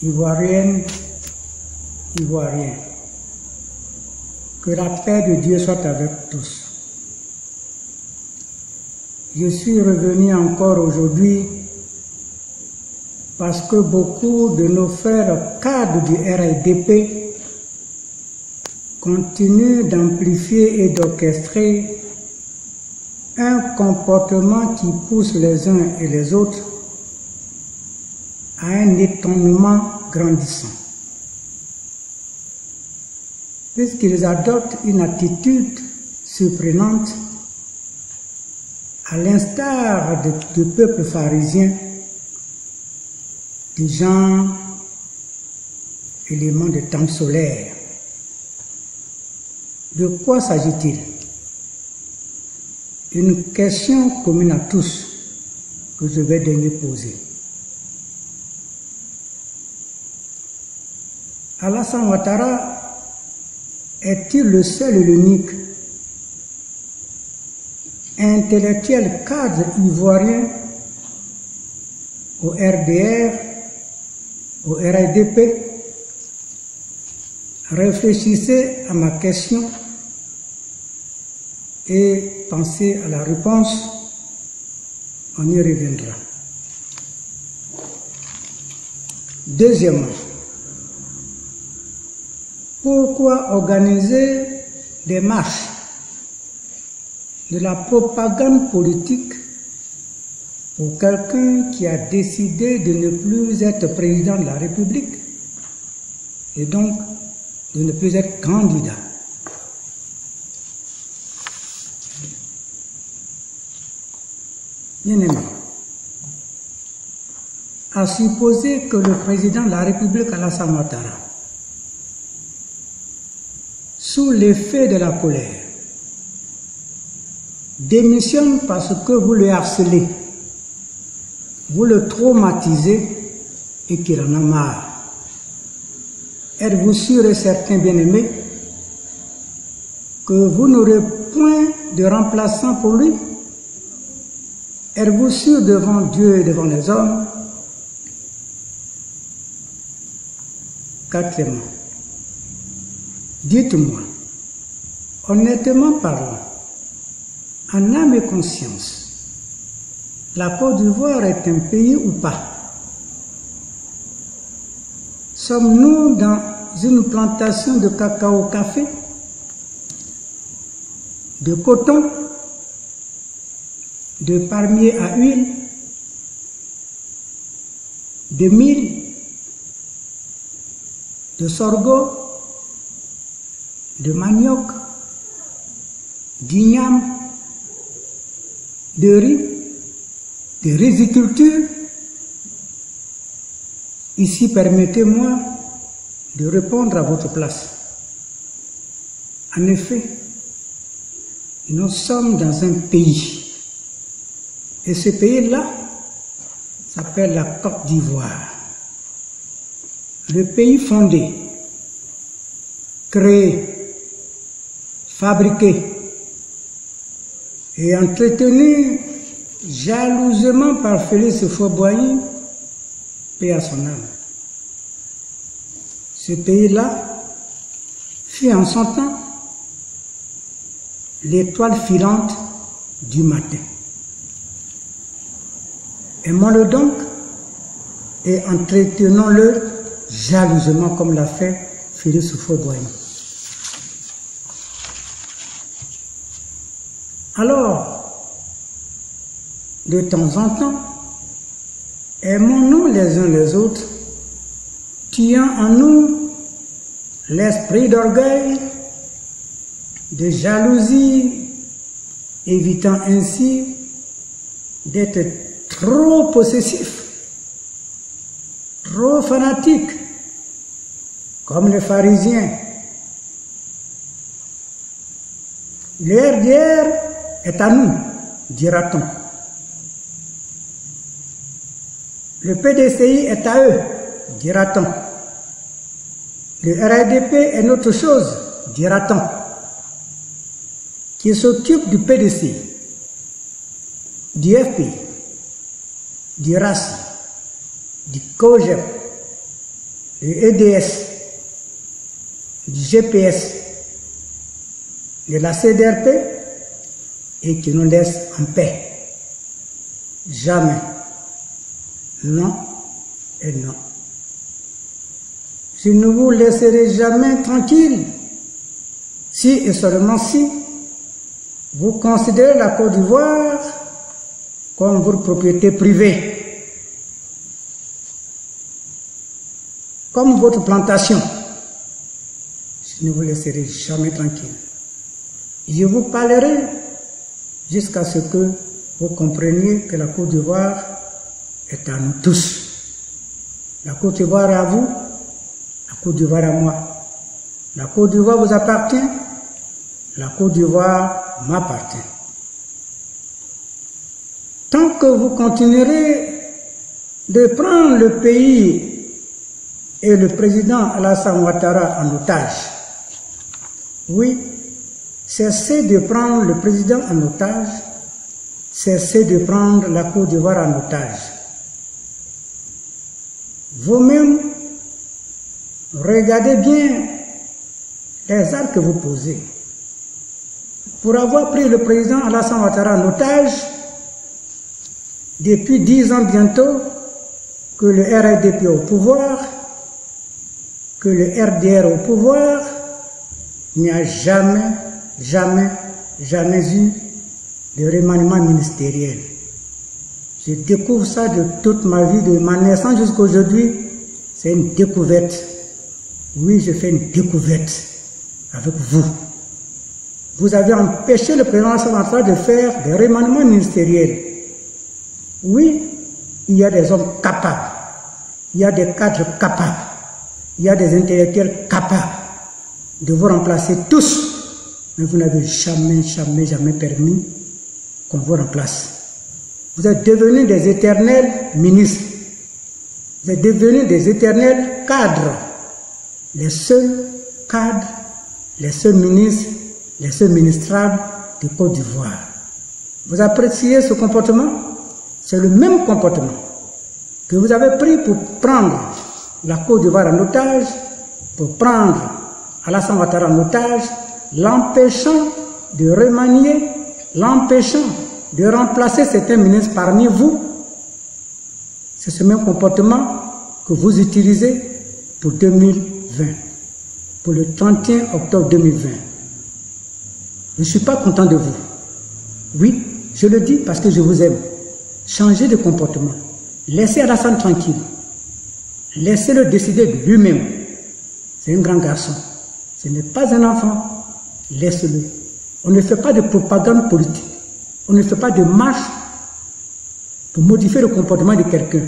ivoiriennes, ivoiriens. Que la paix de Dieu soit avec tous. Je suis revenu encore aujourd'hui parce que beaucoup de nos frères cadres du RIDP continuent d'amplifier et d'orchestrer un comportement qui pousse les uns et les autres à un étonnement grandissant. Puisqu'ils adoptent une attitude surprenante, à l'instar du peuple pharisien, du genre élément de temps solaire. De quoi s'agit-il? Une question commune à tous que je vais daigner poser. Alassane Ouattara est-il le seul et l'unique intellectuel cadre ivoirien au RDR, au RIDP? Réfléchissez à ma question et pensez à la réponse, on y reviendra. Deuxièmement, pourquoi organiser des marches, de la propagande politique pour quelqu'un qui a décidé de ne plus être président de la République et donc de ne plus être candidat? Bien-aimé, à supposer que le président de la République, Alassane Ouattara, sous l'effet de la colère, démissionne parce que vous le harcelez, vous le traumatisez et qu'il en a marre. Êtes-vous sûr et certain, bien-aimé, que vous n'aurez point de remplaçant pour lui? Êtes-vous sûr devant Dieu et devant les hommes? Quatrièmement, dites-moi, honnêtement parlant, en âme et conscience, la Côte d'Ivoire est un pays ou pas? Sommes-nous dans une plantation de cacao-café, de coton, de palmier à huile, de mil, de sorgho, de manioc, d'igname, de riz, de riziculture? Ici, permettez-moi de répondre à votre place. En effet, nous sommes dans un pays, et ce pays-là s'appelle la Côte d'Ivoire. Le pays fondé, créé, fabriqué et entretenu jalousement par Félix Houphouët-Boigny, paix à son âme. Ce pays-là fut en son temps l'étoile filante du matin. Aimons-le donc et entretenons-le jalousement comme l'a fait Félix Houphouët-Boigny. Alors, de temps en temps, aimons-nous les uns les autres, tuant en nous l'esprit d'orgueil, de jalousie, évitant ainsi d'être trop possessif, trop fanatique, comme les pharisiens. Le RDR est à nous, dira-t-on. Le PDCI est à eux, dira-t-on. Le RIDP est notre chose, dira-t-on. Qui s'occupe du PDCI, du FP, du RACI, du COGEP, de EDS, du GPS, de la CDRP et qui nous laisse en paix. Jamais. Non et non. Je ne vous laisserai jamais tranquille si et seulement si vous considérez la Côte d'Ivoire comme votre propriété privée, comme votre plantation. Je ne vous laisserai jamais tranquille. Je vous parlerai jusqu'à ce que vous compreniez que la Côte d'Ivoire est à nous tous. La Côte d'Ivoire est à vous, la Côte d'Ivoire à moi. La Côte d'Ivoire vous appartient, la Côte d'Ivoire m'appartient. Tant que vous continuerez de prendre le pays et le président Alassane Ouattara en otage, oui, cessez de prendre le président en otage, cessez de prendre la Côte d'Ivoire en otage. Vous-même, regardez bien les actes que vous posez. Pour avoir pris le président Alassane Ouattara en otage, depuis 10 ans bientôt, que le RDP est au pouvoir, que le RDR est au pouvoir, il n'y a jamais eu de remaniement ministériel. Je découvre ça de toute ma vie, de ma naissance jusqu'à aujourd'hui. C'est une découverte. Oui, je fais une découverte avec vous. Vous avez empêché le président Alassane Ouattara de faire des remaniements ministériels. Oui, il y a des hommes capables, il y a des cadres capables, il y a des intellectuels capables de vous remplacer tous. Mais vous n'avez jamais permis qu'on vous remplace. Vous êtes devenus des éternels ministres. Vous êtes devenus des éternels cadres. Les seuls cadres, les seuls ministres, les seuls ministrables de Côte d'Ivoire. Vous appréciez ce comportement? C'est le même comportement que vous avez pris pour prendre la Côte d'Ivoire en otage, pour prendre Alassane Ouattara en otage, l'empêchant de remanier, l'empêchant de remplacer certains ministres parmi vous. C'est ce même comportement que vous utilisez pour 2020, pour le 31 octobre 2020. Je ne suis pas content de vous. Oui, je le dis parce que je vous aime. Changez de comportement. Laissez Alassane tranquille. Laissez-le décider de lui-même. C'est un grand garçon. Ce n'est pas un enfant. Laissez-le. On ne fait pas de propagande politique. On ne fait pas de marche pour modifier le comportement de quelqu'un.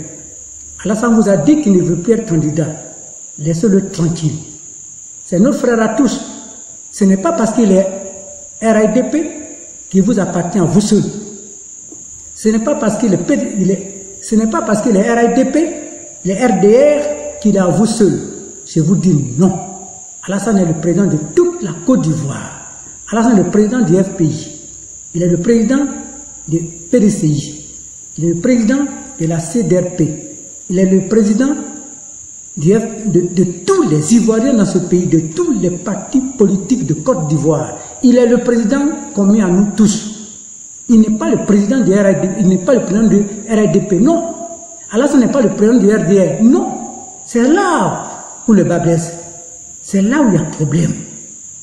Alassane vous a dit qu'il ne veut plus être candidat. Laissez-le tranquille. C'est notre frère à tous. Ce n'est pas parce qu'il est RDP qui vous appartient à vous seul. Ce n'est pas parce qu'il est RDP, le RDR qu'il est à vous seul. Je vous dis non. Alassane est le président de toute la Côte d'Ivoire. Alassane est le président du FPI. Il est le président du PDCI. Il est le président de la CDRP. Il est le président de tous les Ivoiriens dans ce pays, de tous les partis politiques de Côte d'Ivoire. Il est le président commun à nous tous. Il n'est pas le président du RDP, il n'est pas le président du RDP, non. Alassane n'est pas le président du RDR, non. C'est là où le bas blesse. C'est là où il y a un problème.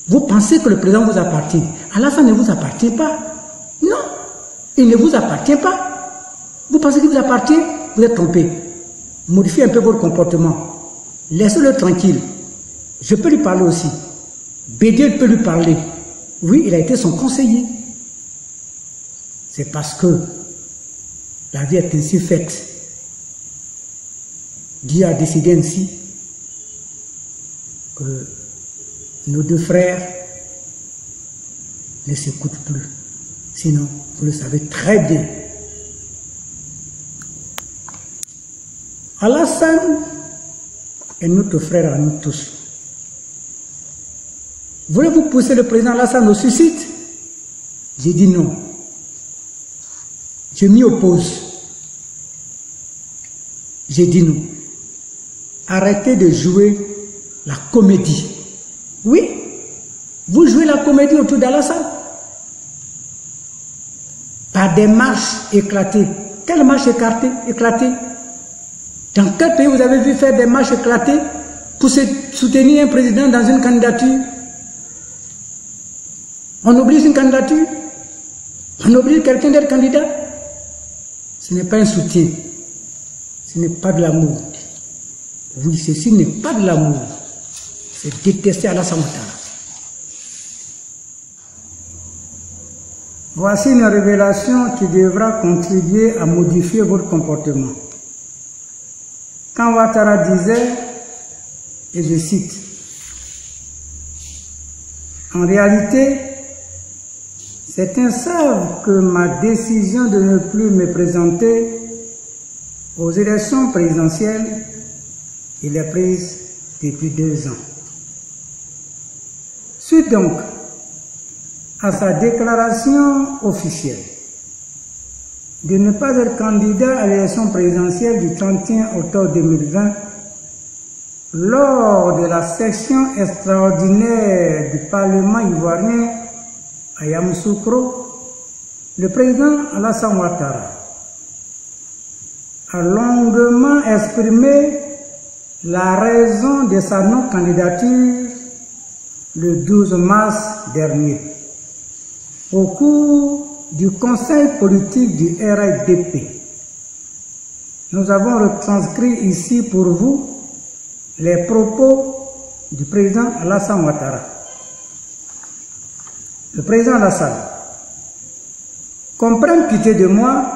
Vous pensez que le président vous appartient. Alassane ne vous appartient pas. Non, il ne vous appartient pas. Vous pensez qu'il vous appartient, vous êtes trompé. Modifiez un peu votre comportement. Laissez-le tranquille. Je peux lui parler aussi. Bédier peut lui parler. Oui, il a été son conseiller. C'est parce que la vie est ainsi faite. Dieu a décidé ainsi que nos deux frères ne s'écoutent plus. Sinon, vous le savez très bien. Alassane est notre frère à nous tous. Voulez-vous pousser le président Alassane au suicide? J'ai dit non. Je m'y oppose. J'ai dit non. arrêtez de jouer la comédie. Oui, vous jouez la comédie autour d'Alassane. Par des marches éclatées. Quelles marches éclatées? Dans quel pays vous avez vu faire des marches éclatées pour soutenir un président dans une candidature? On oblige une candidature? On oblige quelqu'un d'être candidat? Ce n'est pas un soutien. Ce n'est pas de l'amour. Oui, ceci n'est pas de l'amour. C'est détester Alassane Ouattara. Voici une révélation qui devra contribuer à modifier votre comportement. Quand Ouattara disait, et je cite, « En réalité, certains savent que ma décision de ne plus me présenter aux élections présidentielles, il est prise depuis 2 ans. » Suite donc à sa déclaration officielle de ne pas être candidat à l'élection présidentielle du 31 octobre 2020, lors de la session extraordinaire du Parlement ivoirien à Yamoussoukro, le président Alassane Ouattara a longuement exprimé la raison de sa non-candidature le 12 mars dernier, au cours du conseil politique du RIDP. Nous avons retranscrit ici pour vous les propos du président Alassane Ouattara. Le président Alassane, comprenne pitié de moi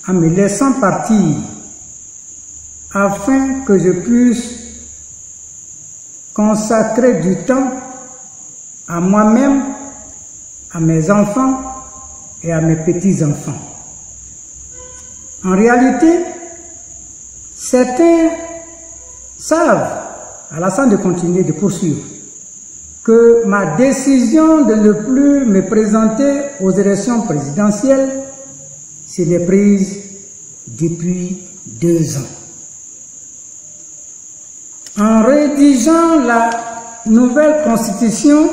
en me laissant partir afin que je puisse consacrer du temps à moi-même, à mes enfants et à mes petits-enfants. En réalité, certains savent, Alassane de continuer de poursuivre, que ma décision de ne plus me présenter aux élections présidentielles, c'est l'est prise depuis 2 ans. En rédigeant la nouvelle constitution,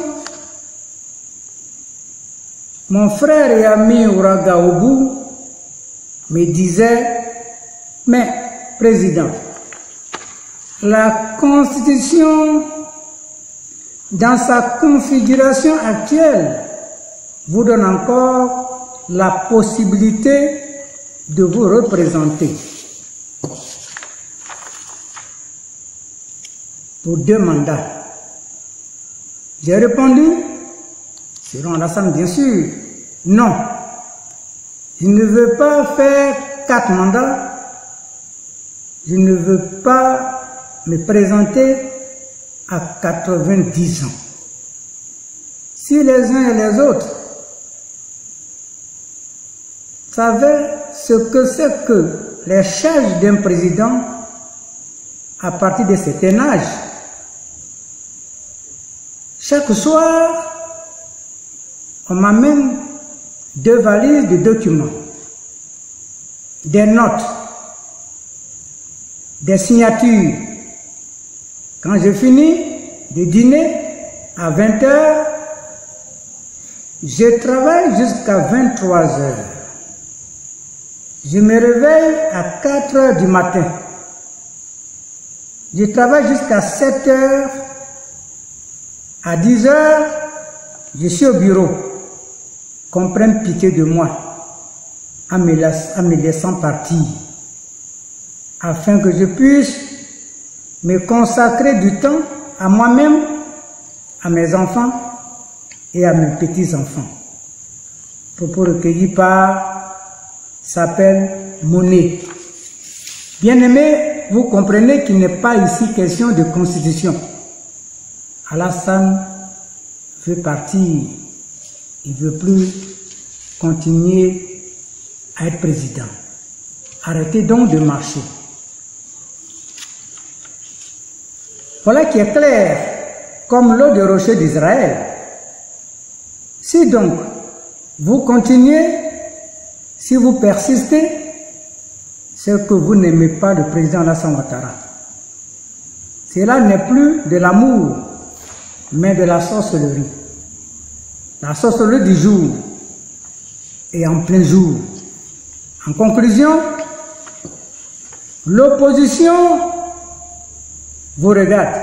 mon frère et ami Ouraga Obu me disait, mais président, la constitution dans sa configuration actuelle vous donne encore la possibilité de vous représenter pour 2 mandats. J'ai répondu, selon Alassane bien sûr, non, je ne veux pas faire 4 mandats, je ne veux pas me présenter à 90 ans. Si les uns et les autres savaient ce que c'est que les charges d'un président à partir de certain âge, chaque soir, on m'amène 2 valises de documents, des notes, des signatures. Quand je finis de dîner à 20 h, je travaille jusqu'à 23 h. Je me réveille à 4 h du matin. Je travaille jusqu'à 7 h. À 10 h, je suis au bureau. Qu'on prenne pitié de moi en me laissant partir, afin que je puisse me consacrer du temps à moi-même, à mes enfants et à mes petits-enfants. Propos recueillis par s'appelle Monet. Bien-aimés, vous comprenez qu'il n'est pas ici question de constitution. Alassane veut partir. Il ne veut plus continuer à être président. Arrêtez donc de marcher. Voilà qui est clair, comme l'eau de rocher d'Israël. Si donc vous continuez, si vous persistez, c'est que vous n'aimez pas le président Alassane Ouattara. Cela n'est plus de l'amour, mais de la sorcellerie. La sorcellerie du jour et en plein jour. En conclusion, l'opposition vous regarde.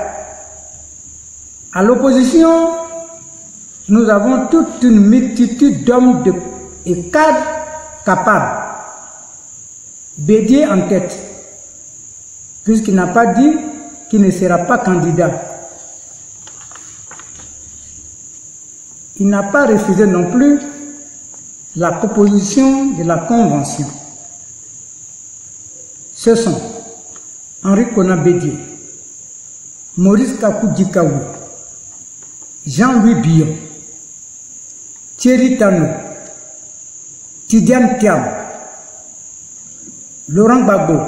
À l'opposition, nous avons toute une multitude d'hommes et cadres capables. Bédier en tête, puisqu'il n'a pas dit qu'il ne sera pas candidat. Il n'a pas refusé non plus la proposition de la Convention. Ce sont Henri Konan Bédier, Maurice Kakou Dikaoui, Jean-Louis Billon, Thierry Tano, Tidiane Thiam, Laurent Gbagbo,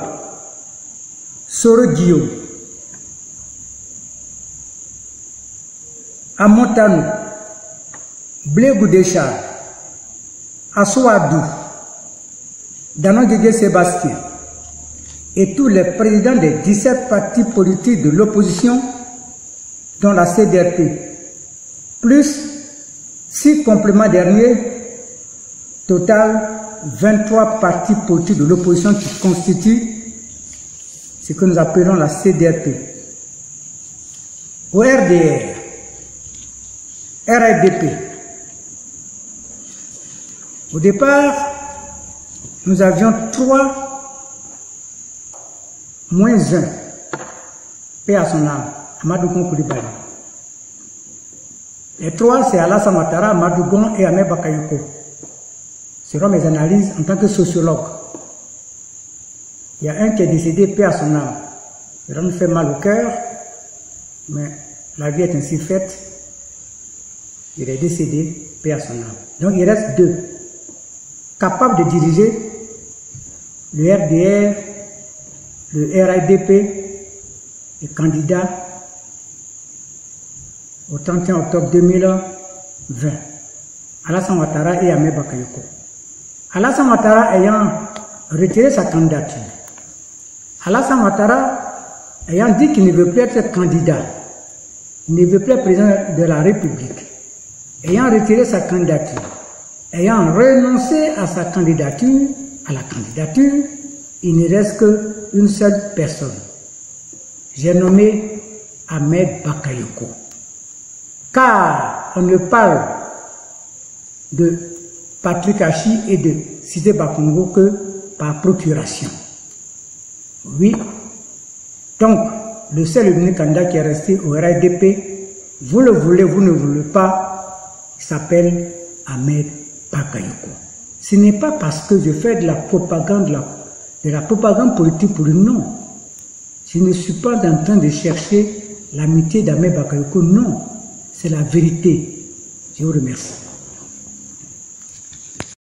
Soro Guillaume, Amontano, Blé Goudéchard, Assouadou, Danon Guégué Sébastien et tous les présidents des 17 partis politiques de l'opposition, dont la CDRP, plus 6 compléments derniers, total 23 partis politiques de l'opposition qui constituent ce que nous appelons la CDRP. Au RDR, RADP. Au départ, nous avions 3 moins 1, paix à son âme, Amadou Gon Coulibaly. Les 3, c'est Alassane Ouattara, Amadou Gon et Ahmed Bakayoko. Ce seront mes analyses en tant que sociologue. Il y a un qui est décédé, paix à son âme. Ça nous fait mal au cœur, mais la vie est ainsi faite. Il est décédé, paix à son âme. Donc il reste 2, capables de diriger le RDR, le RADP, les candidats au 31 octobre 2020. Alassane Ouattara et Ahmed Bakayoko. Alassane Ouattara ayant retiré sa candidature, Alassane Ouattara ayant dit qu'il ne veut plus être candidat, il ne veut plus être président de la République, ayant retiré sa candidature, ayant renoncé à sa candidature, il ne reste qu'une seule personne. J'ai nommé Ahmed Bakayoko. Car on ne parle de Patrick Hachi et de Cissé Bakongo que par procuration. Oui, donc le seul et unique candidat qui est resté au RADP, vous le voulez, vous ne voulez pas, il s'appelle Ahmed Bakayoko. Ce n'est pas parce que je fais de la propagande politique pour lui, non. Je ne suis pas en train de chercher l'amitié d'Ahmed Bakayoko, non. C'est la vérité. Je vous remercie.